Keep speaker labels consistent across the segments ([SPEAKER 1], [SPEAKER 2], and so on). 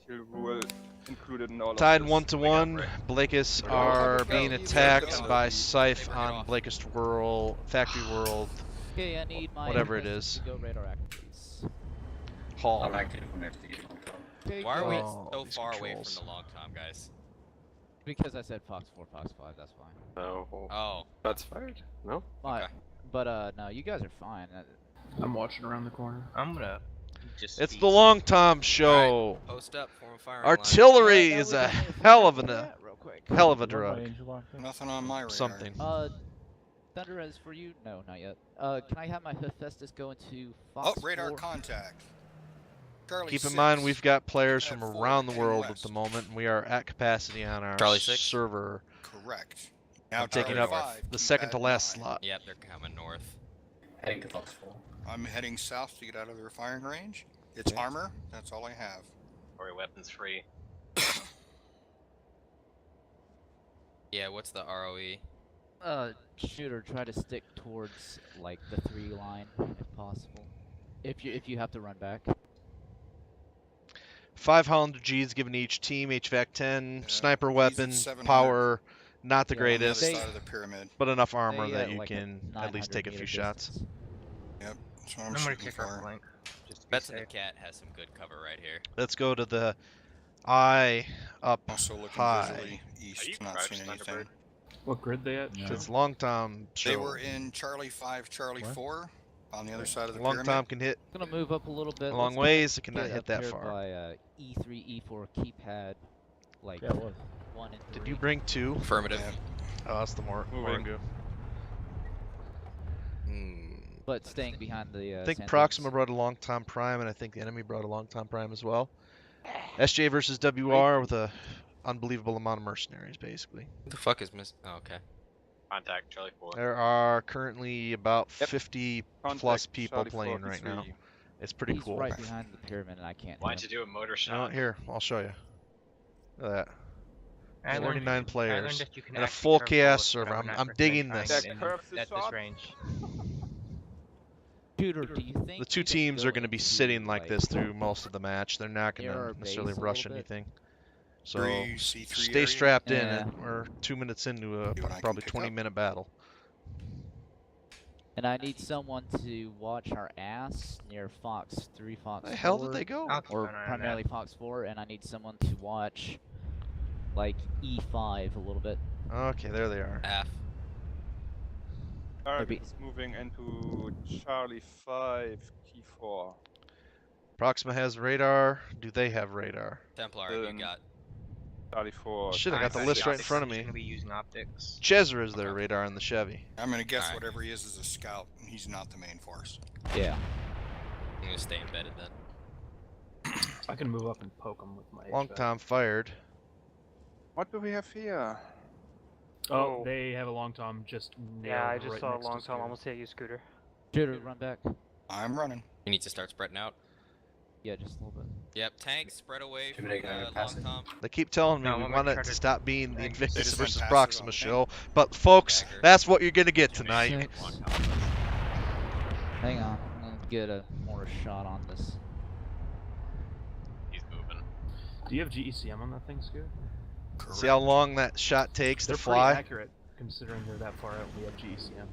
[SPEAKER 1] rule included in all
[SPEAKER 2] Tied
[SPEAKER 1] of this.
[SPEAKER 2] 1-1. Blakist are being attacked by Saiph on Blakist World, Factory World,
[SPEAKER 3] Okay, I need my
[SPEAKER 2] whatever it is.
[SPEAKER 3] to go radar active, please.
[SPEAKER 2] Hall.
[SPEAKER 4] I'm active whenever you get on top.
[SPEAKER 3] Okay,
[SPEAKER 5] Why are we
[SPEAKER 2] Oh,
[SPEAKER 5] so
[SPEAKER 2] these
[SPEAKER 5] far away
[SPEAKER 2] controls.
[SPEAKER 5] from the long tom, guys?
[SPEAKER 3] Because I said Fox 4, Fox 5, that's fine.
[SPEAKER 1] No.
[SPEAKER 5] Oh.
[SPEAKER 1] That's fired? No?
[SPEAKER 3] My,
[SPEAKER 5] Okay.
[SPEAKER 3] But, no, you guys are fine.
[SPEAKER 6] I'm watching around the corner. I'm gonna just.
[SPEAKER 2] It's the Long Tom Show.
[SPEAKER 5] Right, post up, form a firing line.
[SPEAKER 2] Artillery is a hell of a drug.
[SPEAKER 7] Nothing on my radar.
[SPEAKER 2] Something.
[SPEAKER 3] Thunder is for you? No, not yet. Can I have my Hephaestus go into
[SPEAKER 7] Oh,
[SPEAKER 3] Fox
[SPEAKER 7] radar
[SPEAKER 3] 4?
[SPEAKER 7] contact. Charlie
[SPEAKER 2] Keep in
[SPEAKER 7] 6.
[SPEAKER 2] mind, we've got players from
[SPEAKER 7] At 4
[SPEAKER 2] around the
[SPEAKER 7] heading
[SPEAKER 2] world at
[SPEAKER 7] west.
[SPEAKER 2] the moment, and we are at capacity on our
[SPEAKER 5] Charlie 6?
[SPEAKER 2] server.
[SPEAKER 7] Correct. Now
[SPEAKER 2] I'm taking
[SPEAKER 7] Charlie
[SPEAKER 2] up
[SPEAKER 7] 5,
[SPEAKER 2] the
[SPEAKER 7] keep
[SPEAKER 2] second
[SPEAKER 7] at
[SPEAKER 2] to last
[SPEAKER 7] 9.
[SPEAKER 2] slot.
[SPEAKER 5] Yep, they're coming north.
[SPEAKER 4] Heading to Fox 4.
[SPEAKER 7] I'm heading south to get out of their firing range. It's armor. That's all I have.
[SPEAKER 8] Or weapons free.
[SPEAKER 5] Yeah, what's the ROE?
[SPEAKER 3] Shooter, try to stick towards, like, the 3 line, if possible. If you have to run back.
[SPEAKER 2] 5 Hollander G's given to each team, HVAC 10,
[SPEAKER 7] Yeah,
[SPEAKER 2] sniper
[SPEAKER 7] he's at
[SPEAKER 2] weapon,
[SPEAKER 7] 700.
[SPEAKER 2] power, not the
[SPEAKER 3] Yeah, on the other
[SPEAKER 2] greatest,
[SPEAKER 7] Side of the pyramid.
[SPEAKER 2] but enough armor
[SPEAKER 3] They,
[SPEAKER 2] that you
[SPEAKER 3] like,
[SPEAKER 2] can
[SPEAKER 3] a
[SPEAKER 2] at least
[SPEAKER 3] 900
[SPEAKER 2] take a few
[SPEAKER 3] meter
[SPEAKER 2] shots.
[SPEAKER 3] distance.
[SPEAKER 7] Yep. That's what I'm
[SPEAKER 6] I'm gonna
[SPEAKER 7] shooting
[SPEAKER 6] kick our
[SPEAKER 7] for.
[SPEAKER 6] flank. Just to be
[SPEAKER 5] Bets in the
[SPEAKER 6] safe.
[SPEAKER 5] Cat has some good cover right here.
[SPEAKER 2] Let's go to the eye up
[SPEAKER 7] Also looking
[SPEAKER 2] high.
[SPEAKER 7] visually
[SPEAKER 8] Are you
[SPEAKER 7] east, not
[SPEAKER 8] crouched,
[SPEAKER 7] seeing anything.
[SPEAKER 8] Thunderbird?
[SPEAKER 6] What grid they at?
[SPEAKER 3] No.
[SPEAKER 2] It's Long Tom
[SPEAKER 7] They
[SPEAKER 2] Show.
[SPEAKER 7] were in Charlie 5, Charlie
[SPEAKER 3] What?
[SPEAKER 7] 4 on the other side of the
[SPEAKER 2] Long
[SPEAKER 7] pyramid.
[SPEAKER 2] Tom can hit
[SPEAKER 3] Gonna move up a little bit.
[SPEAKER 2] a long
[SPEAKER 3] Let's
[SPEAKER 2] ways, it
[SPEAKER 3] get
[SPEAKER 2] cannot hit
[SPEAKER 3] up
[SPEAKER 2] that
[SPEAKER 3] here
[SPEAKER 2] far.
[SPEAKER 3] by E3, E4 keypad, like 1 and 3.
[SPEAKER 2] Did you bring 2?
[SPEAKER 5] Affirmative.
[SPEAKER 7] Yeah.
[SPEAKER 2] Oh, that's the Moringa.
[SPEAKER 3] But staying behind the.
[SPEAKER 2] I think
[SPEAKER 3] sand
[SPEAKER 2] Proxima
[SPEAKER 3] dunes.
[SPEAKER 2] brought a Long Tom Prime, and I think the enemy brought a Long Tom Prime as well. SJ versus WR with a unbelievable amount of mercenaries, basically.
[SPEAKER 5] What the fuck is miss? Oh, okay.
[SPEAKER 8] Contact Charlie 4.
[SPEAKER 2] There are currently about
[SPEAKER 1] Yep.
[SPEAKER 2] 50
[SPEAKER 1] Contact
[SPEAKER 2] plus people
[SPEAKER 1] Charlie
[SPEAKER 2] playing right now.
[SPEAKER 1] 43.
[SPEAKER 2] It's pretty
[SPEAKER 3] He's
[SPEAKER 2] cool.
[SPEAKER 3] right behind the pyramid, and I can't.
[SPEAKER 8] Why
[SPEAKER 3] hit
[SPEAKER 8] don't
[SPEAKER 3] him.
[SPEAKER 8] you do a motor
[SPEAKER 2] No,
[SPEAKER 8] shot?
[SPEAKER 2] here, I'll show you. Look at that.
[SPEAKER 6] I learned-
[SPEAKER 2] 49
[SPEAKER 6] I learned
[SPEAKER 2] players.
[SPEAKER 6] that you can
[SPEAKER 2] And a
[SPEAKER 6] actually
[SPEAKER 2] full
[SPEAKER 6] curve
[SPEAKER 2] chaos
[SPEAKER 6] bullets,
[SPEAKER 2] server.
[SPEAKER 6] but I would
[SPEAKER 2] I'm
[SPEAKER 6] not recommend
[SPEAKER 2] digging
[SPEAKER 6] trying
[SPEAKER 2] this.
[SPEAKER 6] it in-
[SPEAKER 1] That curves the
[SPEAKER 6] at
[SPEAKER 1] shot.
[SPEAKER 6] this range.
[SPEAKER 3] Shooter, do you think
[SPEAKER 2] The two
[SPEAKER 3] you could
[SPEAKER 2] teams are
[SPEAKER 3] go
[SPEAKER 2] going to be
[SPEAKER 3] into,
[SPEAKER 2] sitting like this through most of the match. They're not going
[SPEAKER 3] near
[SPEAKER 2] to
[SPEAKER 3] our
[SPEAKER 2] necessarily
[SPEAKER 3] base a
[SPEAKER 2] rush
[SPEAKER 3] little bit?
[SPEAKER 2] anything. So
[SPEAKER 7] 3, C3
[SPEAKER 2] stay
[SPEAKER 7] area.
[SPEAKER 2] strapped in,
[SPEAKER 3] Yeah.
[SPEAKER 2] and we're 2 minutes into a
[SPEAKER 7] See what I can
[SPEAKER 2] probably
[SPEAKER 7] pick
[SPEAKER 2] 20-minute battle.
[SPEAKER 3] And I need someone to watch our ass near Fox 3, Fox 4.
[SPEAKER 2] Where the hell did they go?
[SPEAKER 6] I'll keep
[SPEAKER 3] Or
[SPEAKER 6] an eye on
[SPEAKER 3] primarily Fox 4, and I need someone to watch, like, E5 a little bit.
[SPEAKER 2] Okay, there they are.
[SPEAKER 5] F.
[SPEAKER 1] Target is moving into Charlie 5, key 4.
[SPEAKER 2] Proxima has radar. Do they have radar?
[SPEAKER 5] Templar, you got.
[SPEAKER 1] Charlie 4.
[SPEAKER 2] Shit, I got the list right in front of me.
[SPEAKER 6] Going to be using optics.
[SPEAKER 2] Chezra is their radar in the Chevy.
[SPEAKER 7] I'm going to guess
[SPEAKER 5] Alright.
[SPEAKER 7] whatever he is a scout, and he's not the main force.
[SPEAKER 3] Yeah.
[SPEAKER 5] I'm gonna stay embedded then.
[SPEAKER 6] I can move up and poke them with my.
[SPEAKER 2] Long
[SPEAKER 6] HVAC.
[SPEAKER 2] Tom fired.
[SPEAKER 1] What do we have here?
[SPEAKER 6] Oh, they have a long tom just nailed.
[SPEAKER 9] Yeah, I just
[SPEAKER 6] right
[SPEAKER 9] saw a
[SPEAKER 6] next to
[SPEAKER 9] long tom
[SPEAKER 6] Scooter.
[SPEAKER 9] almost hit you, Scooter.
[SPEAKER 3] Shooter, run back.
[SPEAKER 7] I'm running.
[SPEAKER 5] You need to start spreading out.
[SPEAKER 3] Yeah, just a little bit.
[SPEAKER 5] Yep, tanks spread away
[SPEAKER 4] Should
[SPEAKER 5] from
[SPEAKER 4] we take a
[SPEAKER 5] long
[SPEAKER 4] passive?
[SPEAKER 5] tom.
[SPEAKER 2] They keep telling me
[SPEAKER 6] No,
[SPEAKER 2] we
[SPEAKER 6] I'm
[SPEAKER 2] want
[SPEAKER 6] gonna
[SPEAKER 2] it
[SPEAKER 6] try
[SPEAKER 2] to
[SPEAKER 6] to-
[SPEAKER 2] stop being the
[SPEAKER 6] They
[SPEAKER 2] Invictus
[SPEAKER 7] just went
[SPEAKER 2] versus
[SPEAKER 7] passive
[SPEAKER 2] Proxima
[SPEAKER 7] on the
[SPEAKER 2] show. But folks,
[SPEAKER 5] Dagger.
[SPEAKER 2] that's what you're gonna get tonight.
[SPEAKER 3] Six. Hang on, I'm gonna get a more shot on this.
[SPEAKER 8] He's moving.
[SPEAKER 6] Do you have GECM on that thing, Scooter?
[SPEAKER 7] Correct.
[SPEAKER 2] See how long that shot takes to
[SPEAKER 6] They're
[SPEAKER 2] fly?
[SPEAKER 6] pretty accurate considering they're that far out. We have GECM.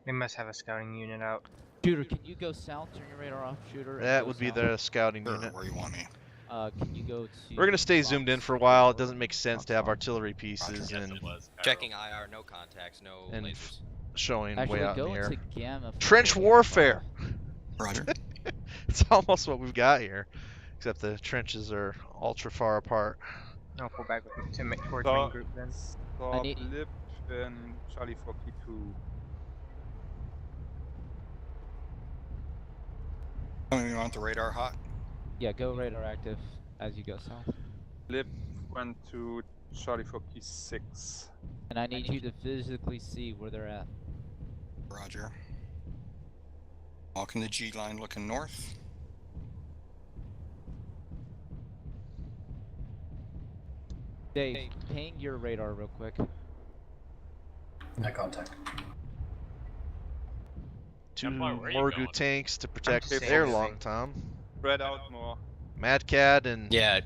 [SPEAKER 6] They must have a scouting unit out.
[SPEAKER 3] Shooter, can you go south, turn your radar off, Shooter? and
[SPEAKER 2] That
[SPEAKER 3] go
[SPEAKER 2] would be
[SPEAKER 3] south?
[SPEAKER 2] the scouting
[SPEAKER 7] Sure,
[SPEAKER 2] unit.
[SPEAKER 7] where you want me.
[SPEAKER 3] Can you go to...
[SPEAKER 2] We're gonna stay zoomed in
[SPEAKER 3] Fox
[SPEAKER 2] for a while. It
[SPEAKER 3] 4,
[SPEAKER 2] doesn't make sense
[SPEAKER 3] Fox
[SPEAKER 2] to have
[SPEAKER 3] 5?
[SPEAKER 2] artillery pieces
[SPEAKER 8] Yes,
[SPEAKER 2] and
[SPEAKER 8] it was.
[SPEAKER 5] Checking IR, no contacts, no
[SPEAKER 2] And
[SPEAKER 5] lasers.
[SPEAKER 2] showing
[SPEAKER 3] Actually,
[SPEAKER 2] way out in
[SPEAKER 3] go
[SPEAKER 2] the air.
[SPEAKER 3] into Gamma.
[SPEAKER 2] Trench
[SPEAKER 3] for
[SPEAKER 2] warfare.
[SPEAKER 7] Roger.
[SPEAKER 2] It's almost what we've got here, except the trenches are ultra far apart.
[SPEAKER 6] I'll pull back with to make towards
[SPEAKER 1] So-
[SPEAKER 6] main group then.
[SPEAKER 1] Stop
[SPEAKER 3] need-
[SPEAKER 1] lip in Charlie 4, key 2.
[SPEAKER 7] You want the radar hot?
[SPEAKER 3] Yeah, go radar active as you go south.
[SPEAKER 1] Lip went to Charlie 4, key 6.
[SPEAKER 3] And I need you to physically see where they're at.
[SPEAKER 7] Roger. Walking the G line looking north.
[SPEAKER 3] Dave, ping your radar real quick.
[SPEAKER 4] No contact.
[SPEAKER 2] Two
[SPEAKER 8] Templar, where are you
[SPEAKER 2] Morgu
[SPEAKER 8] going?
[SPEAKER 2] tanks to protect
[SPEAKER 6] just
[SPEAKER 2] their
[SPEAKER 6] saying.
[SPEAKER 2] long tom.
[SPEAKER 1] Spread out more.
[SPEAKER 2] Mad Cat and
[SPEAKER 5] Yeah,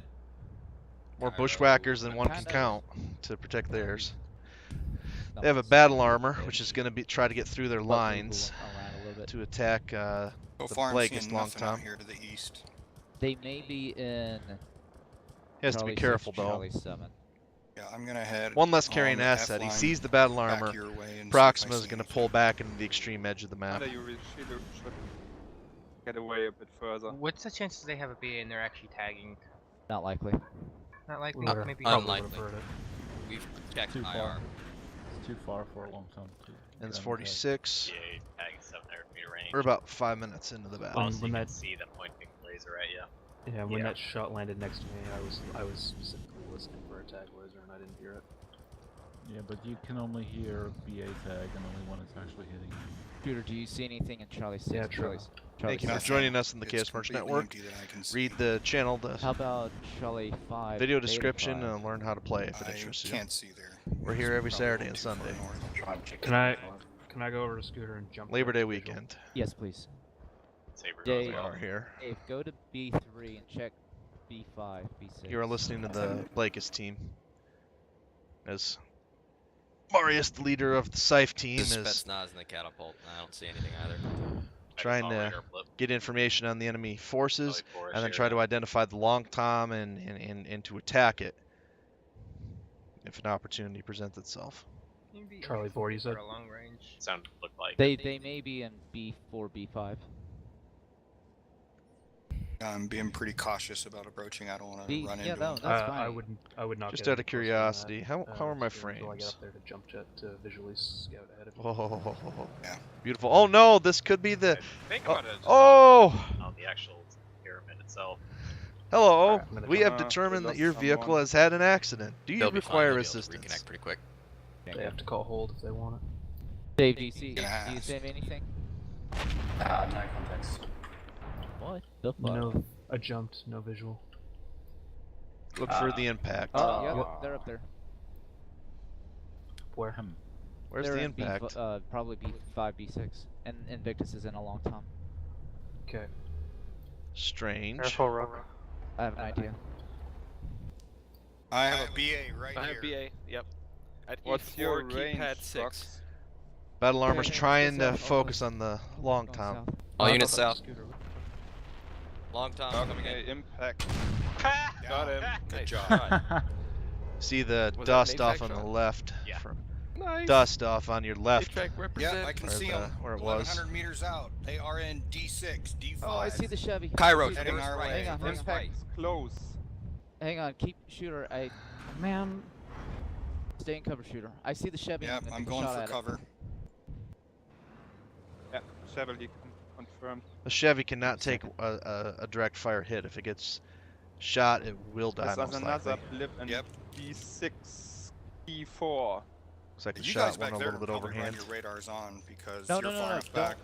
[SPEAKER 2] More
[SPEAKER 5] Cairo
[SPEAKER 2] bushwhackers than
[SPEAKER 5] and
[SPEAKER 2] one can
[SPEAKER 3] Kinda-
[SPEAKER 2] count to protect theirs.
[SPEAKER 3] No,
[SPEAKER 2] They have a
[SPEAKER 3] it's
[SPEAKER 2] battle
[SPEAKER 3] not
[SPEAKER 2] armor,
[SPEAKER 3] big.
[SPEAKER 2] which is going to be try to get through their
[SPEAKER 3] But move
[SPEAKER 2] lines
[SPEAKER 3] around a little bit.
[SPEAKER 2] to attack
[SPEAKER 7] So
[SPEAKER 2] the
[SPEAKER 7] far, I'm
[SPEAKER 2] flankest
[SPEAKER 7] seeing
[SPEAKER 2] long
[SPEAKER 7] nothing out
[SPEAKER 2] time.
[SPEAKER 7] here to the east.
[SPEAKER 3] They may be in.
[SPEAKER 2] He has to be
[SPEAKER 3] Charlie 6,
[SPEAKER 2] careful though.
[SPEAKER 3] Charlie 7.
[SPEAKER 7] Yeah, I'm gonna head.
[SPEAKER 2] One less
[SPEAKER 7] on
[SPEAKER 2] carrying
[SPEAKER 7] the
[SPEAKER 2] asset. He
[SPEAKER 7] F-line
[SPEAKER 2] sees the battle
[SPEAKER 7] back
[SPEAKER 2] armor.
[SPEAKER 7] your way and see if I
[SPEAKER 2] Proxima is
[SPEAKER 7] see
[SPEAKER 2] going to
[SPEAKER 7] anything.
[SPEAKER 2] pull back into the extreme edge of the map.
[SPEAKER 1] And you should get away a bit further.
[SPEAKER 6] What's the chances they have a BA and they're actually tagging?
[SPEAKER 3] Not likely.
[SPEAKER 6] Not likely.
[SPEAKER 4] Would've-
[SPEAKER 6] Maybe.
[SPEAKER 5] Unlikely.
[SPEAKER 4] would've heard it.
[SPEAKER 5] We've checked
[SPEAKER 9] Too
[SPEAKER 5] IR.
[SPEAKER 9] far. It's too far for a long time.
[SPEAKER 2] And it's 46.
[SPEAKER 8] Yeah, tag 700 meter range.
[SPEAKER 2] We're about 5 minutes into the battle.
[SPEAKER 8] Also,
[SPEAKER 4] when
[SPEAKER 8] you can
[SPEAKER 4] that-
[SPEAKER 8] see the pointing laser at you.
[SPEAKER 4] Yeah, when
[SPEAKER 8] Yeah.
[SPEAKER 4] that shot landed next to me, I was specifically listening for a tag laser and I didn't hear it.
[SPEAKER 9] Yeah, but you can only hear BA tag and only when it's actually hitting you.
[SPEAKER 3] Shooter, do you see anything in Charlie 6?
[SPEAKER 4] Yeah, true.
[SPEAKER 2] Thank you for
[SPEAKER 7] Nothing.
[SPEAKER 2] joining us in the
[SPEAKER 7] It's
[SPEAKER 2] Chaos Merch
[SPEAKER 7] completely
[SPEAKER 2] Network.
[SPEAKER 7] empty that I can see.
[SPEAKER 2] Read the channel, the
[SPEAKER 3] How about Charlie 5?
[SPEAKER 2] video
[SPEAKER 3] Beta
[SPEAKER 2] description,
[SPEAKER 3] 5?
[SPEAKER 2] and learn how to play if it
[SPEAKER 7] I
[SPEAKER 2] interests you.
[SPEAKER 7] can't see there.
[SPEAKER 2] We're
[SPEAKER 7] It's
[SPEAKER 2] here every
[SPEAKER 7] probably
[SPEAKER 2] Saturday and
[SPEAKER 7] too far
[SPEAKER 2] Sunday.
[SPEAKER 7] north.
[SPEAKER 4] Can I go over to Scooter and jump?
[SPEAKER 2] Labor
[SPEAKER 4] to
[SPEAKER 2] Day
[SPEAKER 4] visual?
[SPEAKER 2] weekend.
[SPEAKER 3] Yes, please.
[SPEAKER 8] Saber
[SPEAKER 3] Yeah,
[SPEAKER 8] goes
[SPEAKER 2] We
[SPEAKER 3] yeah.
[SPEAKER 8] off.
[SPEAKER 2] are here.
[SPEAKER 3] Dave, go to B3 and check B5, B6.
[SPEAKER 2] You are listening to the Blakist team. As Marius, the leader of the Saiph team,
[SPEAKER 5] The
[SPEAKER 2] is
[SPEAKER 5] Spetsnaz and the catapult. I don't see anything either.
[SPEAKER 2] trying
[SPEAKER 8] I just saw
[SPEAKER 2] to
[SPEAKER 8] radar blip.
[SPEAKER 2] get information on the enemy forces,
[SPEAKER 8] Charlie 4
[SPEAKER 2] and then
[SPEAKER 8] is
[SPEAKER 2] try
[SPEAKER 8] here.
[SPEAKER 2] to identify the long tom and to attack it if an opportunity presents itself.
[SPEAKER 6] Maybe
[SPEAKER 4] Charlie 4, you
[SPEAKER 6] for
[SPEAKER 4] said?
[SPEAKER 6] a long range.
[SPEAKER 8] Sound looked like.
[SPEAKER 3] They may be in B4, B5.
[SPEAKER 7] I'm being pretty cautious about approaching. I don't want to
[SPEAKER 3] B,
[SPEAKER 7] run
[SPEAKER 3] yeah,
[SPEAKER 7] into
[SPEAKER 3] no,
[SPEAKER 7] them.
[SPEAKER 3] that's fine.
[SPEAKER 4] I would not.
[SPEAKER 2] Just
[SPEAKER 4] get
[SPEAKER 2] out
[SPEAKER 4] any
[SPEAKER 2] of
[SPEAKER 4] closer than
[SPEAKER 2] curiosity,
[SPEAKER 4] that,
[SPEAKER 2] how are my
[SPEAKER 4] until I get
[SPEAKER 2] frames?
[SPEAKER 4] up there to jump jet to visually scout ahead of me.
[SPEAKER 2] Oh,
[SPEAKER 7] Yeah.
[SPEAKER 2] beautiful. Oh no, this could be the.
[SPEAKER 8] Think
[SPEAKER 2] Oh,
[SPEAKER 8] about it. Just
[SPEAKER 2] oh!
[SPEAKER 8] on the actual pyramid itself.
[SPEAKER 2] Hello.
[SPEAKER 4] Crap, I'm gonna
[SPEAKER 2] We
[SPEAKER 4] jump.
[SPEAKER 2] have determined
[SPEAKER 1] we
[SPEAKER 2] that your
[SPEAKER 1] lost
[SPEAKER 2] vehicle
[SPEAKER 1] someone.
[SPEAKER 2] has had an accident. Do you
[SPEAKER 5] They'll be fine,
[SPEAKER 2] require
[SPEAKER 5] they'll be able to
[SPEAKER 2] assistance?
[SPEAKER 5] reconnect pretty quick.
[SPEAKER 4] They have to call hold if they want it.
[SPEAKER 3] Dave, do you see? Do
[SPEAKER 7] Gonna
[SPEAKER 3] you
[SPEAKER 7] ask.
[SPEAKER 3] save anything?
[SPEAKER 4] No context.
[SPEAKER 3] What the fuck?
[SPEAKER 4] No, I jumped. No visual.
[SPEAKER 2] Look for the impact.
[SPEAKER 3] Oh, yeah, they're up there.
[SPEAKER 4] Where?
[SPEAKER 2] Where's
[SPEAKER 3] They're
[SPEAKER 2] the
[SPEAKER 3] in
[SPEAKER 2] impact?
[SPEAKER 3] Probably B5, B6, and Invictus is in a long time.
[SPEAKER 4] Okay.
[SPEAKER 2] Strange.
[SPEAKER 6] Rook.
[SPEAKER 3] I have an idea.
[SPEAKER 7] I have a BA right
[SPEAKER 10] I
[SPEAKER 7] here.
[SPEAKER 10] have BA, yep. At
[SPEAKER 1] What's
[SPEAKER 10] E4,
[SPEAKER 1] your range,
[SPEAKER 10] keypad 6.
[SPEAKER 1] Fox?
[SPEAKER 2] Battle armor's
[SPEAKER 3] Okay,
[SPEAKER 2] trying
[SPEAKER 3] let's go
[SPEAKER 2] to
[SPEAKER 3] south.
[SPEAKER 2] focus on the long
[SPEAKER 3] Going
[SPEAKER 2] tom.
[SPEAKER 3] south.
[SPEAKER 5] All units south.
[SPEAKER 3] Scooter.
[SPEAKER 5] Long time coming in.
[SPEAKER 1] Okay, impact.
[SPEAKER 7] Got
[SPEAKER 1] him.
[SPEAKER 7] Good
[SPEAKER 10] Nice
[SPEAKER 7] job.
[SPEAKER 10] try.
[SPEAKER 2] See the
[SPEAKER 10] Was that
[SPEAKER 2] dust
[SPEAKER 10] an
[SPEAKER 2] off
[SPEAKER 10] APEX
[SPEAKER 2] on the
[SPEAKER 10] shot?
[SPEAKER 2] left.
[SPEAKER 8] Yeah.
[SPEAKER 10] Nice.
[SPEAKER 2] Dust off on your left.
[SPEAKER 10] APEX represent.
[SPEAKER 7] Yeah, I can
[SPEAKER 2] Where
[SPEAKER 7] see
[SPEAKER 2] the-
[SPEAKER 7] them.
[SPEAKER 2] where it was.
[SPEAKER 7] 1,100 meters out. They are in D6, D5.
[SPEAKER 3] Oh, I see the Chevy.
[SPEAKER 5] Cairo,
[SPEAKER 3] I see the-
[SPEAKER 7] heading our way.
[SPEAKER 3] Hang on, hang on.
[SPEAKER 1] Impact close.
[SPEAKER 3] Hang on, keep shooter. Man, stay in cover, shooter. I see the Chevy.
[SPEAKER 7] Yeah,
[SPEAKER 3] and
[SPEAKER 7] I'm
[SPEAKER 3] take a
[SPEAKER 7] going
[SPEAKER 3] shot
[SPEAKER 7] for
[SPEAKER 3] at it.
[SPEAKER 7] cover.
[SPEAKER 1] Yeah, Chevrolet confirmed.
[SPEAKER 2] The Chevy cannot take a direct fire hit. If it gets shot, it will die
[SPEAKER 1] There's
[SPEAKER 2] most
[SPEAKER 1] another
[SPEAKER 2] likely.
[SPEAKER 1] blip in
[SPEAKER 7] Yep.
[SPEAKER 1] D6, D4.
[SPEAKER 2] Looks like the
[SPEAKER 7] You guys
[SPEAKER 2] shot
[SPEAKER 7] back
[SPEAKER 2] went a
[SPEAKER 7] there
[SPEAKER 2] little bit
[SPEAKER 7] probably run
[SPEAKER 2] overhand.
[SPEAKER 7] your radars on because
[SPEAKER 3] No,
[SPEAKER 7] you're
[SPEAKER 3] no, no,
[SPEAKER 7] far
[SPEAKER 3] no,
[SPEAKER 7] enough back.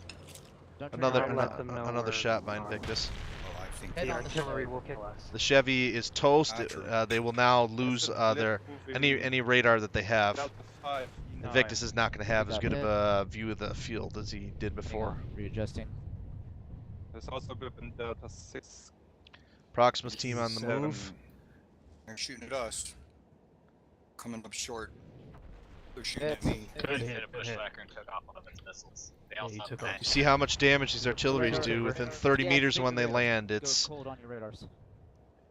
[SPEAKER 3] Don't turn
[SPEAKER 2] Another
[SPEAKER 3] around.
[SPEAKER 2] another shot by Invictus.
[SPEAKER 7] Oh, I think
[SPEAKER 3] Head
[SPEAKER 7] they
[SPEAKER 3] on
[SPEAKER 7] are.
[SPEAKER 3] the Chevy.
[SPEAKER 6] will kill us.
[SPEAKER 2] The Chevy is toast.
[SPEAKER 7] True.
[SPEAKER 2] They will now lose
[SPEAKER 1] There's a blip
[SPEAKER 2] their
[SPEAKER 1] moving
[SPEAKER 2] any radar that they have.
[SPEAKER 1] Delta 5, E9.
[SPEAKER 2] Invictus is not going to have
[SPEAKER 3] We
[SPEAKER 2] as
[SPEAKER 3] got
[SPEAKER 2] good of
[SPEAKER 3] hit.
[SPEAKER 2] a view of the field as he did
[SPEAKER 3] Hang
[SPEAKER 2] before.
[SPEAKER 3] on, readjusting.
[SPEAKER 1] There's also a blip in Delta 6.
[SPEAKER 2] Proxima's team on the
[SPEAKER 1] 7.
[SPEAKER 2] move.
[SPEAKER 7] They're shooting at us. Coming up short. They're shooting
[SPEAKER 3] It's-
[SPEAKER 7] at me.
[SPEAKER 8] They just hit a bushwhacker and took off one of its missiles. They also
[SPEAKER 4] he
[SPEAKER 8] have
[SPEAKER 4] took
[SPEAKER 8] a
[SPEAKER 4] off.
[SPEAKER 8] match.
[SPEAKER 2] You see how much damage these artilleries do within 30
[SPEAKER 3] Yeah,
[SPEAKER 2] meters
[SPEAKER 3] take
[SPEAKER 2] when they
[SPEAKER 3] radars.
[SPEAKER 2] land.
[SPEAKER 3] Go
[SPEAKER 2] It's
[SPEAKER 3] cold on your radars.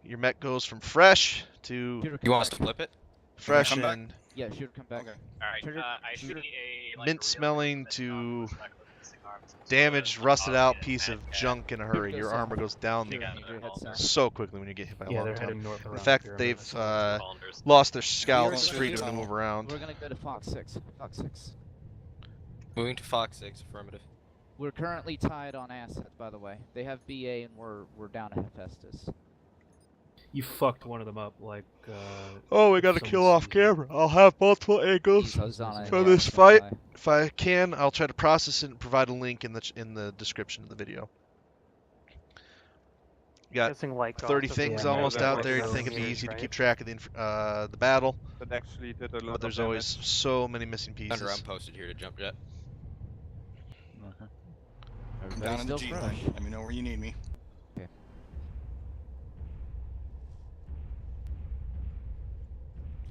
[SPEAKER 2] your mech goes from fresh to
[SPEAKER 3] Shooter,
[SPEAKER 5] You
[SPEAKER 3] come
[SPEAKER 5] want us
[SPEAKER 3] back.
[SPEAKER 5] to flip it?
[SPEAKER 2] fresh
[SPEAKER 7] come back?
[SPEAKER 2] and
[SPEAKER 3] Yeah, shooter, come back.
[SPEAKER 7] Okay.
[SPEAKER 8] Alright,
[SPEAKER 3] Trigger-
[SPEAKER 8] I see
[SPEAKER 3] shooter.
[SPEAKER 8] a like,
[SPEAKER 2] mint
[SPEAKER 8] really
[SPEAKER 2] smelling
[SPEAKER 8] good
[SPEAKER 2] to
[SPEAKER 8] bushwhacker with missing arms.
[SPEAKER 2] damaged,
[SPEAKER 8] So,
[SPEAKER 2] rusted out
[SPEAKER 8] yeah,
[SPEAKER 2] piece
[SPEAKER 8] mad
[SPEAKER 2] of
[SPEAKER 8] cat.
[SPEAKER 2] junk in a hurry.
[SPEAKER 3] goes
[SPEAKER 2] Your
[SPEAKER 3] south.
[SPEAKER 2] armor goes down
[SPEAKER 3] Shooter,
[SPEAKER 8] Yeah,
[SPEAKER 3] need your head
[SPEAKER 8] all
[SPEAKER 3] south.
[SPEAKER 2] so quickly when you get hit by a
[SPEAKER 4] Yeah,
[SPEAKER 2] long
[SPEAKER 4] they're
[SPEAKER 2] tom.
[SPEAKER 4] heading north
[SPEAKER 2] The
[SPEAKER 4] around
[SPEAKER 2] fact
[SPEAKER 4] the
[SPEAKER 2] that
[SPEAKER 4] pyramid.
[SPEAKER 2] they've
[SPEAKER 8] Rolanders.
[SPEAKER 2] lost their scouts
[SPEAKER 7] You're
[SPEAKER 2] freedom to
[SPEAKER 7] tunnel.
[SPEAKER 2] move around.
[SPEAKER 3] We're gonna go to Fox 6. Fox 6.
[SPEAKER 5] Moving to Fox 6, affirmative.
[SPEAKER 3] We're currently tied on assets, by the way. They have BA and we're down to Hephaestus.
[SPEAKER 4] You fucked one of them up like.
[SPEAKER 2] Oh, we got to
[SPEAKER 4] Some
[SPEAKER 2] kill off
[SPEAKER 4] season.
[SPEAKER 2] camera. I'll have multiple angles.
[SPEAKER 3] He's on it,
[SPEAKER 2] for
[SPEAKER 3] yeah,
[SPEAKER 2] this
[SPEAKER 3] that's
[SPEAKER 2] fight.
[SPEAKER 3] why.
[SPEAKER 2] If I can, I'll try to process it and provide a link in the description of the video. You got 30 things
[SPEAKER 4] Yeah,
[SPEAKER 2] almost
[SPEAKER 1] that
[SPEAKER 2] out
[SPEAKER 1] was
[SPEAKER 2] there. You
[SPEAKER 1] those
[SPEAKER 2] think it'd be
[SPEAKER 1] years,
[SPEAKER 2] easy to
[SPEAKER 1] right?
[SPEAKER 2] keep track of the battle,
[SPEAKER 1] That actually did a lot
[SPEAKER 2] but there's
[SPEAKER 1] of
[SPEAKER 2] always
[SPEAKER 1] damage.
[SPEAKER 2] so many missing pieces.
[SPEAKER 5] Thunder, I'm posted here to jump jet.
[SPEAKER 9] Okay.
[SPEAKER 7] I'm
[SPEAKER 3] Everybody's
[SPEAKER 7] down in the
[SPEAKER 3] still
[SPEAKER 7] G
[SPEAKER 3] fresh.
[SPEAKER 7] line. Let me know where you need me.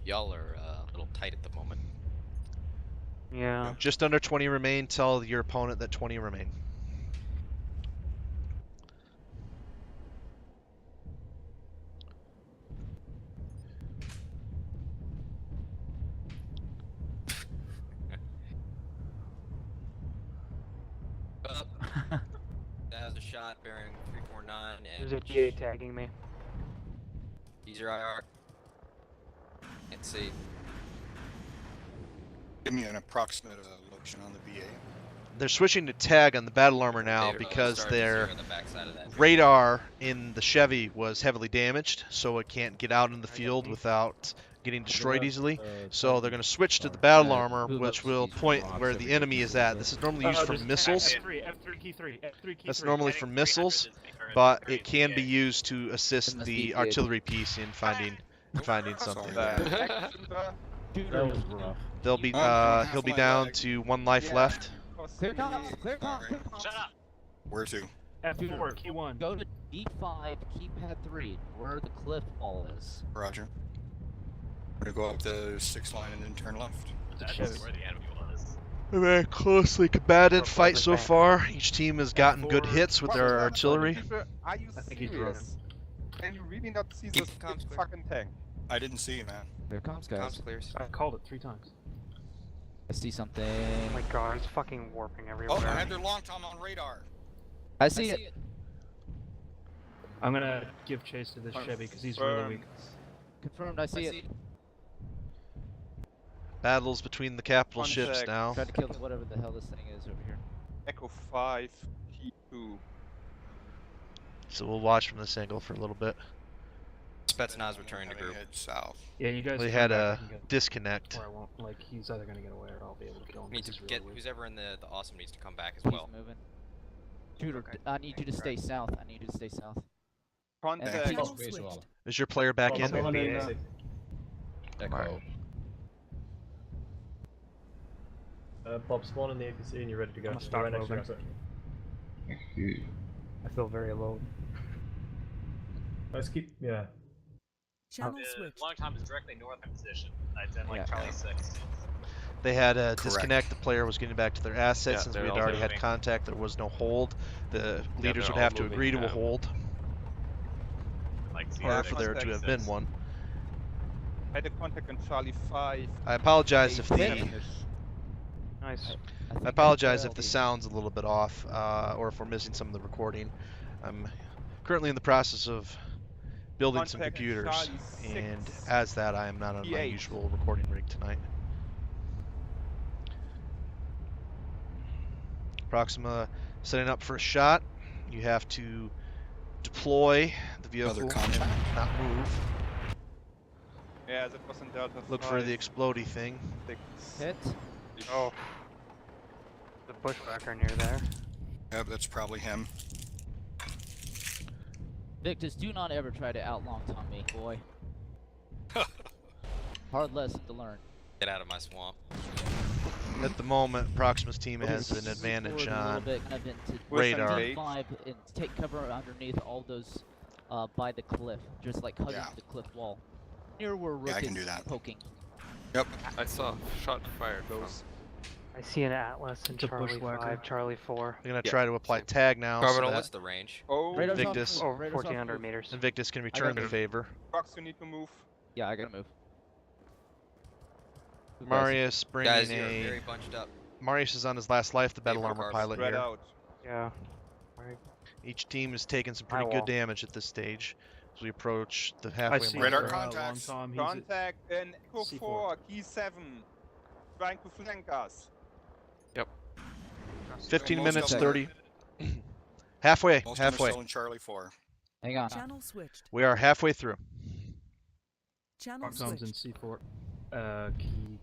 [SPEAKER 5] Y'all are a little tight at the moment.
[SPEAKER 6] Yeah.
[SPEAKER 2] Just under 20 remain. Tell your opponent that 20 remain.
[SPEAKER 5] Up. That was a shot bearing 349 and
[SPEAKER 6] There's a GA tagging me.
[SPEAKER 5] use your IR. Can't see.
[SPEAKER 7] Give me an approximate location on the BA.
[SPEAKER 2] They're switching to tag on the battle armor now
[SPEAKER 5] They
[SPEAKER 2] because
[SPEAKER 5] started to
[SPEAKER 2] their
[SPEAKER 5] zero on the backside of that.
[SPEAKER 2] radar in the Chevy was heavily damaged, so it can't get out in the field without getting destroyed easily. So they're going to switch to the battle armor, which will point where the enemy is at. This is normally used for missiles.
[SPEAKER 6] F3 key 3. F3 key
[SPEAKER 2] That's
[SPEAKER 6] 3.
[SPEAKER 2] normally for missiles, but it can be used to assist the artillery piece in finding something.
[SPEAKER 9] That was rough.
[SPEAKER 2] They'll be he'll be down to 1 life left.
[SPEAKER 3] Clear comms, clear comms, clear comms.
[SPEAKER 8] Shut up!
[SPEAKER 7] Where to?
[SPEAKER 6] F4 key 1.
[SPEAKER 3] Go to D5, keypad 3, where the cliff wall is.
[SPEAKER 7] Roger. We're gonna go up the 6 line and then turn left.
[SPEAKER 8] That's
[SPEAKER 6] Chevy.
[SPEAKER 8] where the enemy was.
[SPEAKER 2] A very closely combated fight so far. Each team has gotten good hits with their artillery.
[SPEAKER 1] Are you
[SPEAKER 6] I think he's drunk.
[SPEAKER 1] serious? Can you really not see
[SPEAKER 5] Keep
[SPEAKER 1] this
[SPEAKER 5] the comms clear.
[SPEAKER 1] fucking tank?
[SPEAKER 7] I didn't see you, man.
[SPEAKER 3] Clear comms, guys.
[SPEAKER 5] Comms clears.
[SPEAKER 6] I called it 3 times.
[SPEAKER 3] I see something.
[SPEAKER 6] Oh my god, it's fucking warping everywhere.
[SPEAKER 7] Oh, I had their long tom on radar.
[SPEAKER 3] I see it.
[SPEAKER 6] I'm gonna give chase to this Chevy because he's really weak.
[SPEAKER 3] Confirmed, I see it.
[SPEAKER 2] Battles between the capital ships
[SPEAKER 1] Contact.
[SPEAKER 2] now.
[SPEAKER 3] Trying to kill whatever the hell this thing is over here.
[SPEAKER 1] Echo 5, key 2.
[SPEAKER 2] So we'll watch from this angle for a little bit.
[SPEAKER 5] Spetsnaz returning to
[SPEAKER 7] Having
[SPEAKER 5] group.
[SPEAKER 7] head south.
[SPEAKER 6] Yeah, you guys.
[SPEAKER 2] We
[SPEAKER 6] come
[SPEAKER 2] had
[SPEAKER 6] back
[SPEAKER 2] a
[SPEAKER 6] and get-
[SPEAKER 2] disconnect.
[SPEAKER 6] Or I won't. Like, he's either gonna get away or I'll be able to kill him.
[SPEAKER 5] Need to
[SPEAKER 6] 'cause he's
[SPEAKER 5] get
[SPEAKER 6] really weak.
[SPEAKER 5] who's ever in the awesome needs to come back as
[SPEAKER 3] He's
[SPEAKER 5] well.
[SPEAKER 3] moving. Shooter, I need you to stay south. I need you to stay south.
[SPEAKER 1] Contact.
[SPEAKER 11] Channel switched.
[SPEAKER 2] Is your player back in?
[SPEAKER 5] Echo.
[SPEAKER 4] Bob, spawn in the APC and you're ready to go.
[SPEAKER 6] I'm gonna start moving. I feel very alone.
[SPEAKER 4] Let's keep, yeah.
[SPEAKER 11] Channel
[SPEAKER 8] The
[SPEAKER 11] switched.
[SPEAKER 8] long tom is directly north in position. I'd like
[SPEAKER 3] Yeah.
[SPEAKER 8] Charlie 6.
[SPEAKER 2] They had a
[SPEAKER 7] Correct.
[SPEAKER 2] disconnect. The player was getting back to their assets
[SPEAKER 10] Yeah,
[SPEAKER 2] since
[SPEAKER 10] they're
[SPEAKER 2] we had
[SPEAKER 10] all
[SPEAKER 2] already had
[SPEAKER 10] moving.
[SPEAKER 2] contact. There was no hold. The leaders
[SPEAKER 10] they're
[SPEAKER 2] would
[SPEAKER 10] all
[SPEAKER 2] have to
[SPEAKER 10] moving
[SPEAKER 2] agree to a
[SPEAKER 10] now.
[SPEAKER 2] hold,
[SPEAKER 8] Like
[SPEAKER 2] or
[SPEAKER 8] C6.
[SPEAKER 2] for there to have been one.
[SPEAKER 1] Had a contact on Charlie 5.
[SPEAKER 2] I apologize if the
[SPEAKER 6] Nice.
[SPEAKER 2] I apologize if the sound's a little bit off, or if we're missing some of the recording. I'm currently in the process of building some
[SPEAKER 1] Contact
[SPEAKER 2] computers,
[SPEAKER 1] Charlie
[SPEAKER 2] and
[SPEAKER 1] 6.
[SPEAKER 2] as that, I am not on my
[SPEAKER 1] P8.
[SPEAKER 2] usual recording rig tonight. Proxima setting up for a shot. You have to deploy the vehicle
[SPEAKER 7] Another
[SPEAKER 2] and
[SPEAKER 7] contact.
[SPEAKER 2] not move.
[SPEAKER 1] Yeah, that was in Delta 5.
[SPEAKER 2] Look for the explodey thing.
[SPEAKER 1] 6.
[SPEAKER 3] Hit.
[SPEAKER 6] Oh. The bushwhacker near there.
[SPEAKER 7] Yep, that's probably him.
[SPEAKER 3] Victus, do not ever try to outlaw Tom me, boy. Hard lesson to learn.
[SPEAKER 5] Get out of my swamp.
[SPEAKER 2] At the moment, Proxima's team has an advantage
[SPEAKER 3] Forward a little
[SPEAKER 2] on
[SPEAKER 3] bit, kind of into
[SPEAKER 2] radar.
[SPEAKER 3] D5 and take cover underneath all those by the cliff, just like hugging
[SPEAKER 7] Yeah.
[SPEAKER 3] the cliff wall. Near where Rook
[SPEAKER 7] Yeah, I can
[SPEAKER 3] is
[SPEAKER 7] do that.
[SPEAKER 3] poking.
[SPEAKER 7] Yep.
[SPEAKER 10] I saw shot fired from
[SPEAKER 6] I see an Atlas in
[SPEAKER 4] It's a
[SPEAKER 6] Charlie
[SPEAKER 4] bushwhacker.
[SPEAKER 6] 5, Charlie 4.
[SPEAKER 2] They're going to
[SPEAKER 10] Yeah.
[SPEAKER 2] try to apply tag now, so
[SPEAKER 5] Carbonal,
[SPEAKER 2] that
[SPEAKER 5] what's the range?
[SPEAKER 1] Oh,
[SPEAKER 3] Radar's off
[SPEAKER 2] Victus.
[SPEAKER 3] move,
[SPEAKER 6] Over
[SPEAKER 3] radar's off
[SPEAKER 6] 1400
[SPEAKER 3] move.
[SPEAKER 6] meters.
[SPEAKER 2] Invictus can return the
[SPEAKER 10] it.
[SPEAKER 2] favor.
[SPEAKER 1] Prox, you need to move.
[SPEAKER 3] Yeah, I gotta move.
[SPEAKER 2] Marius bringing
[SPEAKER 5] Guys, you're very
[SPEAKER 2] a...
[SPEAKER 5] bunched up.
[SPEAKER 2] Marius is on his last life, the battle
[SPEAKER 5] Favor
[SPEAKER 2] armor
[SPEAKER 5] carbs.
[SPEAKER 2] pilot
[SPEAKER 1] Spread
[SPEAKER 2] here.
[SPEAKER 1] out.
[SPEAKER 6] Yeah.
[SPEAKER 2] Each team is taking some pretty
[SPEAKER 6] I
[SPEAKER 2] good
[SPEAKER 6] will.
[SPEAKER 2] damage at this stage as we approach the
[SPEAKER 6] I
[SPEAKER 2] halfway
[SPEAKER 6] see
[SPEAKER 2] mark.
[SPEAKER 7] Radar
[SPEAKER 6] him.
[SPEAKER 7] contacts.
[SPEAKER 6] Long Tom, he's at
[SPEAKER 1] Contact in Echo
[SPEAKER 6] C4.
[SPEAKER 1] 4, key 7. Trying to flank us.
[SPEAKER 2] 15
[SPEAKER 7] Most
[SPEAKER 2] minutes,
[SPEAKER 7] of them are-
[SPEAKER 2] 30. Halfway,
[SPEAKER 7] Most of them are
[SPEAKER 2] halfway.
[SPEAKER 7] still in Charlie 4.
[SPEAKER 3] Hang on.
[SPEAKER 11] Channel switched.
[SPEAKER 2] We are halfway through.
[SPEAKER 11] Channel
[SPEAKER 6] Tom's in
[SPEAKER 11] switched.
[SPEAKER 6] C4. Key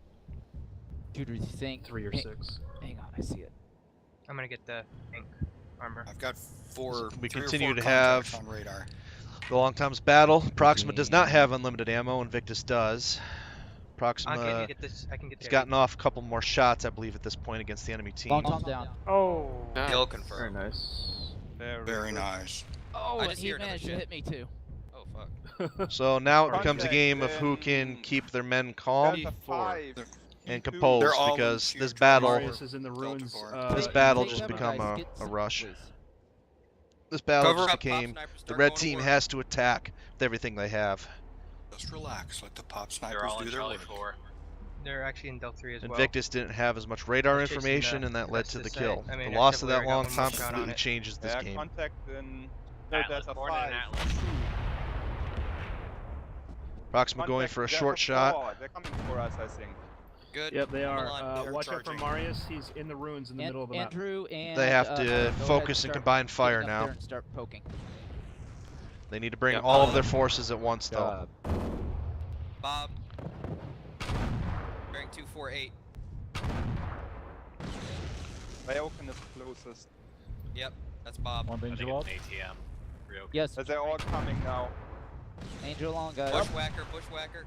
[SPEAKER 3] Shooter, you think?
[SPEAKER 6] 3 or
[SPEAKER 3] Hang-
[SPEAKER 6] 6.
[SPEAKER 3] Hang on, I see it.
[SPEAKER 6] I'm gonna get the ink armor.
[SPEAKER 7] I've got
[SPEAKER 2] We
[SPEAKER 7] 3 or
[SPEAKER 2] continue
[SPEAKER 7] 4
[SPEAKER 2] to
[SPEAKER 7] contacts
[SPEAKER 2] have
[SPEAKER 7] on radar.
[SPEAKER 2] the long time's battle. Proxima does not have unlimited ammo, and Victus does. Proxima has gotten off a couple more shots, I believe, at this point against the enemy team.
[SPEAKER 3] Long Tom down.
[SPEAKER 6] Oh.
[SPEAKER 5] Kill
[SPEAKER 6] Very
[SPEAKER 5] confirmed.
[SPEAKER 6] nice.
[SPEAKER 7] Very nice.
[SPEAKER 3] Oh,
[SPEAKER 5] I
[SPEAKER 3] and
[SPEAKER 5] just
[SPEAKER 3] he
[SPEAKER 5] hear another
[SPEAKER 3] managed to
[SPEAKER 5] shit.
[SPEAKER 3] hit me too.
[SPEAKER 5] Oh fuck.
[SPEAKER 2] So now it becomes a
[SPEAKER 1] Contact
[SPEAKER 2] game of who
[SPEAKER 1] in
[SPEAKER 2] can keep their men calm
[SPEAKER 1] Delta 5,
[SPEAKER 2] and
[SPEAKER 1] T2.
[SPEAKER 2] composed,
[SPEAKER 7] They're all
[SPEAKER 2] because
[SPEAKER 7] in
[SPEAKER 2] this
[SPEAKER 7] sheer
[SPEAKER 2] battle,
[SPEAKER 4] Marius is in the ruins.
[SPEAKER 2] this
[SPEAKER 3] Take-
[SPEAKER 2] battle
[SPEAKER 3] take
[SPEAKER 2] just
[SPEAKER 3] cover,
[SPEAKER 2] become
[SPEAKER 3] guys.
[SPEAKER 2] a
[SPEAKER 3] Get some,
[SPEAKER 2] rush.
[SPEAKER 3] please.
[SPEAKER 2] This battle
[SPEAKER 5] Cover
[SPEAKER 2] just
[SPEAKER 5] up,
[SPEAKER 2] became
[SPEAKER 5] pop snipers,
[SPEAKER 2] the
[SPEAKER 5] start
[SPEAKER 2] red
[SPEAKER 5] going to
[SPEAKER 2] team
[SPEAKER 5] work.
[SPEAKER 2] has to attack with everything they have.
[SPEAKER 7] Just relax. Let the pop
[SPEAKER 8] They're
[SPEAKER 7] snipers
[SPEAKER 8] all in
[SPEAKER 7] do their
[SPEAKER 8] Charlie
[SPEAKER 7] work.
[SPEAKER 8] 4.
[SPEAKER 6] They're actually in Del 3 as well.
[SPEAKER 2] Invictus didn't have as much radar
[SPEAKER 6] They're chasing
[SPEAKER 2] information,
[SPEAKER 6] the
[SPEAKER 2] and that led
[SPEAKER 6] rest
[SPEAKER 2] to
[SPEAKER 6] of
[SPEAKER 2] the
[SPEAKER 6] the
[SPEAKER 2] kill.
[SPEAKER 6] site. I mean,
[SPEAKER 2] The loss of
[SPEAKER 6] Chevalier
[SPEAKER 2] that
[SPEAKER 6] got
[SPEAKER 2] long
[SPEAKER 6] one more
[SPEAKER 2] Tom
[SPEAKER 6] shot on
[SPEAKER 2] completely
[SPEAKER 6] it.
[SPEAKER 2] changes this
[SPEAKER 1] Yeah,
[SPEAKER 2] game.
[SPEAKER 1] contact in
[SPEAKER 8] Atlas,
[SPEAKER 1] Delta
[SPEAKER 8] born in
[SPEAKER 1] 5.
[SPEAKER 8] Atlas.
[SPEAKER 2] Proxima going
[SPEAKER 1] Contact
[SPEAKER 2] for a
[SPEAKER 1] Delta
[SPEAKER 2] short shot.
[SPEAKER 1] 4. They're coming for us, I think.
[SPEAKER 5] Good.
[SPEAKER 4] Yep, they
[SPEAKER 5] Hold
[SPEAKER 4] are.
[SPEAKER 5] on.
[SPEAKER 7] They're
[SPEAKER 4] Watch out for
[SPEAKER 7] charging.
[SPEAKER 4] Marius. He's in the ruins in the middle of the map.
[SPEAKER 3] Andrew and
[SPEAKER 2] They have
[SPEAKER 3] go
[SPEAKER 2] to
[SPEAKER 3] ahead
[SPEAKER 2] focus and
[SPEAKER 3] start
[SPEAKER 2] combine fire
[SPEAKER 3] getting up
[SPEAKER 2] now.
[SPEAKER 3] there and start poking.
[SPEAKER 2] They need to bring
[SPEAKER 10] Yep.
[SPEAKER 2] all of their forces at once, though.
[SPEAKER 5] Bob. Bearing 248.
[SPEAKER 1] Ryokan is closest.
[SPEAKER 5] Yep, that's Bob.
[SPEAKER 9] One
[SPEAKER 8] I think
[SPEAKER 9] danger
[SPEAKER 8] it's
[SPEAKER 9] up.
[SPEAKER 8] an ATM. Real
[SPEAKER 3] Yes,
[SPEAKER 1] As they're all coming now.
[SPEAKER 3] Angel along, guys.
[SPEAKER 5] Bushwhacker, bushwhacker.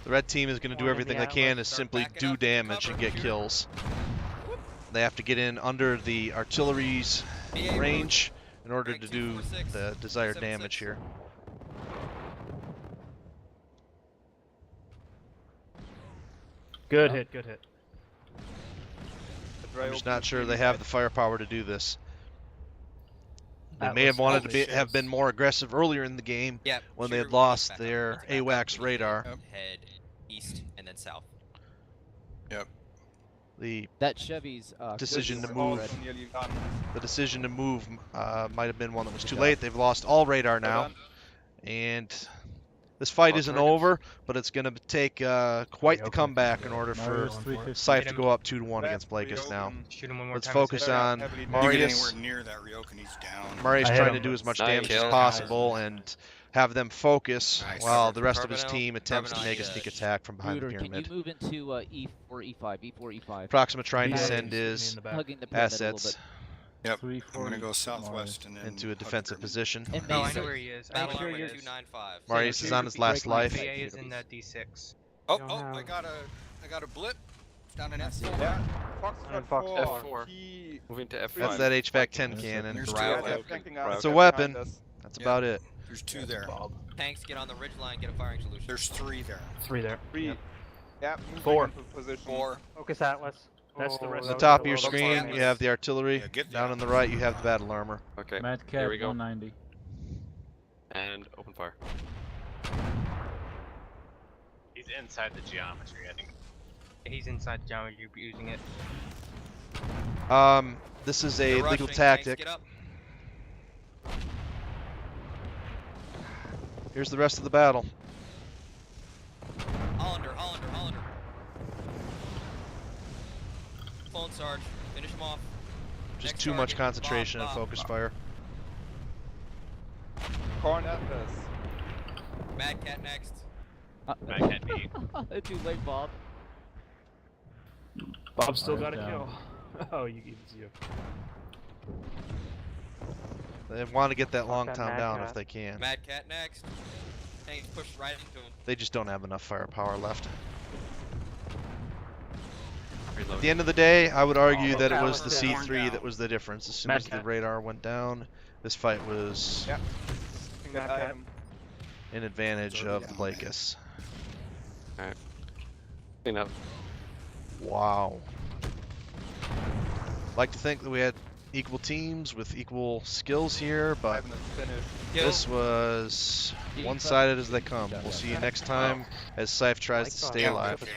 [SPEAKER 2] The red team is going to do
[SPEAKER 6] One in
[SPEAKER 2] everything
[SPEAKER 6] the
[SPEAKER 2] they can to
[SPEAKER 5] Start
[SPEAKER 2] simply
[SPEAKER 5] backing
[SPEAKER 2] do
[SPEAKER 5] up, get
[SPEAKER 2] damage and
[SPEAKER 5] cover,
[SPEAKER 2] get
[SPEAKER 5] shooter.
[SPEAKER 2] kills. They have to get in under the artillery's
[SPEAKER 5] BA
[SPEAKER 2] range in order
[SPEAKER 5] Rank
[SPEAKER 2] to do
[SPEAKER 5] 246,
[SPEAKER 2] the desired
[SPEAKER 5] 276.
[SPEAKER 2] damage here.
[SPEAKER 4] Good hit, good hit.
[SPEAKER 2] I'm just not sure they have the firepower to do this. They
[SPEAKER 4] Atlas
[SPEAKER 2] may have wanted to
[SPEAKER 7] holy
[SPEAKER 2] be, have
[SPEAKER 7] shit.
[SPEAKER 2] been more aggressive earlier in the game
[SPEAKER 5] Yep.
[SPEAKER 2] when they
[SPEAKER 5] shooter
[SPEAKER 2] had
[SPEAKER 5] will
[SPEAKER 2] lost
[SPEAKER 5] back up.
[SPEAKER 2] their
[SPEAKER 5] Once back up,
[SPEAKER 2] AWACS
[SPEAKER 5] we need to
[SPEAKER 2] radar.
[SPEAKER 5] Head east and then south.
[SPEAKER 2] The
[SPEAKER 3] That Chevy's
[SPEAKER 2] Decision
[SPEAKER 3] good
[SPEAKER 2] to
[SPEAKER 3] for
[SPEAKER 2] move.
[SPEAKER 3] red.
[SPEAKER 1] Nearly done.
[SPEAKER 2] decision to move might have been one that was too late. They've lost all radar
[SPEAKER 1] Well
[SPEAKER 2] now,
[SPEAKER 1] done.
[SPEAKER 2] and this fight
[SPEAKER 10] All
[SPEAKER 2] isn't
[SPEAKER 10] targets.
[SPEAKER 2] over, but it's going to take quite the
[SPEAKER 4] Okay.
[SPEAKER 2] comeback in order for
[SPEAKER 9] Marius 350.
[SPEAKER 2] Saiph to
[SPEAKER 6] Hit him.
[SPEAKER 2] go up 2-1
[SPEAKER 1] Left
[SPEAKER 2] against Blakist now.
[SPEAKER 1] Ryokan.
[SPEAKER 6] Shoot him one more
[SPEAKER 2] Let's
[SPEAKER 6] time.
[SPEAKER 2] focus
[SPEAKER 1] Very
[SPEAKER 2] on
[SPEAKER 1] heavily
[SPEAKER 7] If you get
[SPEAKER 2] Marius.
[SPEAKER 7] anywhere near that Ryokan, he's down.
[SPEAKER 2] Marius
[SPEAKER 4] I hit
[SPEAKER 2] trying to
[SPEAKER 4] him.
[SPEAKER 2] do as much
[SPEAKER 10] Nice
[SPEAKER 2] damage as
[SPEAKER 10] kill.
[SPEAKER 2] possible and have them focus
[SPEAKER 7] Nice.
[SPEAKER 2] while
[SPEAKER 5] Cover
[SPEAKER 2] the
[SPEAKER 5] for
[SPEAKER 2] rest of his
[SPEAKER 5] Carbonell.
[SPEAKER 2] team attempts to
[SPEAKER 5] Carbonell,
[SPEAKER 2] make a
[SPEAKER 5] yeah.
[SPEAKER 2] sneak attack from behind
[SPEAKER 3] Booter,
[SPEAKER 2] the
[SPEAKER 3] can you
[SPEAKER 2] pyramid.
[SPEAKER 3] move into E4, E5, E4, E5?
[SPEAKER 2] Proxima trying to
[SPEAKER 4] Yeah,
[SPEAKER 2] send
[SPEAKER 4] he's
[SPEAKER 2] his
[SPEAKER 4] in the back.
[SPEAKER 3] Hugging the pyramid a
[SPEAKER 2] assets
[SPEAKER 3] little
[SPEAKER 7] Yep.
[SPEAKER 9] 340
[SPEAKER 7] I'm gonna go
[SPEAKER 9] Marius.
[SPEAKER 7] southwest and then
[SPEAKER 2] into a
[SPEAKER 7] hug the
[SPEAKER 2] defensive
[SPEAKER 7] pyramid.
[SPEAKER 2] position.
[SPEAKER 3] bit. And
[SPEAKER 6] Oh, I
[SPEAKER 3] Mason.
[SPEAKER 6] know where he is. I
[SPEAKER 5] Battle
[SPEAKER 6] know where
[SPEAKER 5] armor
[SPEAKER 6] he is.
[SPEAKER 5] 295.
[SPEAKER 2] Marius is on his last life.
[SPEAKER 3] Break
[SPEAKER 6] VA is
[SPEAKER 3] line.
[SPEAKER 6] in that D6.
[SPEAKER 7] Oh,
[SPEAKER 4] Don't
[SPEAKER 7] oh,
[SPEAKER 4] have-
[SPEAKER 7] I got a blip. It's down in
[SPEAKER 3] I see.
[SPEAKER 7] F4.
[SPEAKER 1] Yeah. Foxtrot
[SPEAKER 6] Fox
[SPEAKER 1] 4.
[SPEAKER 10] F4.
[SPEAKER 1] T.
[SPEAKER 10] Moving to F5.
[SPEAKER 2] That's that HVAC 10
[SPEAKER 9] There's
[SPEAKER 2] cannon.
[SPEAKER 7] There's
[SPEAKER 1] Yeah,
[SPEAKER 7] two.
[SPEAKER 1] they're flanking us.
[SPEAKER 2] It's a
[SPEAKER 1] They're
[SPEAKER 2] weapon.
[SPEAKER 1] behind us.
[SPEAKER 2] That's
[SPEAKER 7] Yeah.
[SPEAKER 2] about it.
[SPEAKER 7] There's two there.
[SPEAKER 5] Tanks get on the ridge line, get a firing solution.
[SPEAKER 7] There's three there.
[SPEAKER 4] 3 there.
[SPEAKER 1] 3.
[SPEAKER 4] Yep.
[SPEAKER 1] Yeah, moving
[SPEAKER 4] 4.
[SPEAKER 1] into position.
[SPEAKER 7] 4.
[SPEAKER 6] Focus Atlas.
[SPEAKER 4] That's the rest
[SPEAKER 2] On the
[SPEAKER 4] of
[SPEAKER 2] top of your
[SPEAKER 7] Focus
[SPEAKER 2] screen,
[SPEAKER 7] Atlas.
[SPEAKER 2] you have the artillery.
[SPEAKER 7] Yeah, get
[SPEAKER 2] Down
[SPEAKER 7] the
[SPEAKER 2] on the
[SPEAKER 7] Atlas.
[SPEAKER 2] right, you have the battle armor.
[SPEAKER 10] Okay.
[SPEAKER 9] Mad
[SPEAKER 10] Here
[SPEAKER 9] Cat
[SPEAKER 10] we go.
[SPEAKER 9] 190.
[SPEAKER 10] And open fire.
[SPEAKER 8] He's inside the geometry, I think.
[SPEAKER 6] He's inside geometry using it.
[SPEAKER 2] This is a
[SPEAKER 5] They're
[SPEAKER 2] legal
[SPEAKER 5] rushing, tanks
[SPEAKER 2] tactic.
[SPEAKER 5] Get up.
[SPEAKER 2] Here's the rest of the battle.
[SPEAKER 5] Hollander. Phone Sarge. Finish him off.
[SPEAKER 2] Just
[SPEAKER 5] Next
[SPEAKER 2] too much
[SPEAKER 5] target,
[SPEAKER 2] concentration and
[SPEAKER 5] Bob.
[SPEAKER 2] focus fire.
[SPEAKER 1] Cornet us.
[SPEAKER 5] Mad Cat next.
[SPEAKER 8] Mad Cat B.
[SPEAKER 3] Too late, Bob.
[SPEAKER 4] Bob still
[SPEAKER 9] Alright,
[SPEAKER 4] got a
[SPEAKER 9] down.
[SPEAKER 4] kill. Oh, you gave it to you.
[SPEAKER 2] They want to get that long
[SPEAKER 6] that
[SPEAKER 2] Tom
[SPEAKER 6] Mad
[SPEAKER 2] down
[SPEAKER 6] Cat.
[SPEAKER 2] if they can.
[SPEAKER 5] Mad Cat next. Tanks pushed right into him.
[SPEAKER 2] They just don't have enough firepower left. At
[SPEAKER 10] Reload.
[SPEAKER 2] the end of the day, I would argue that it
[SPEAKER 7] Atlas
[SPEAKER 2] was the
[SPEAKER 7] is worn
[SPEAKER 2] C3
[SPEAKER 7] down.
[SPEAKER 2] that was the difference. As soon
[SPEAKER 4] Mad
[SPEAKER 2] as the
[SPEAKER 4] Cat.
[SPEAKER 2] radar went down, this fight was
[SPEAKER 1] Yeah. That item.
[SPEAKER 2] in advantage
[SPEAKER 7] already
[SPEAKER 2] of the
[SPEAKER 7] down, man.
[SPEAKER 2] Blakist.
[SPEAKER 10] Clean up.
[SPEAKER 2] Wow. Like to think that we had equal teams with equal skills here, but
[SPEAKER 1] Ivan is finished.
[SPEAKER 2] this was one-sided as they come. We'll see you next time as Saiph tries to stay alive.
[SPEAKER 7] Game.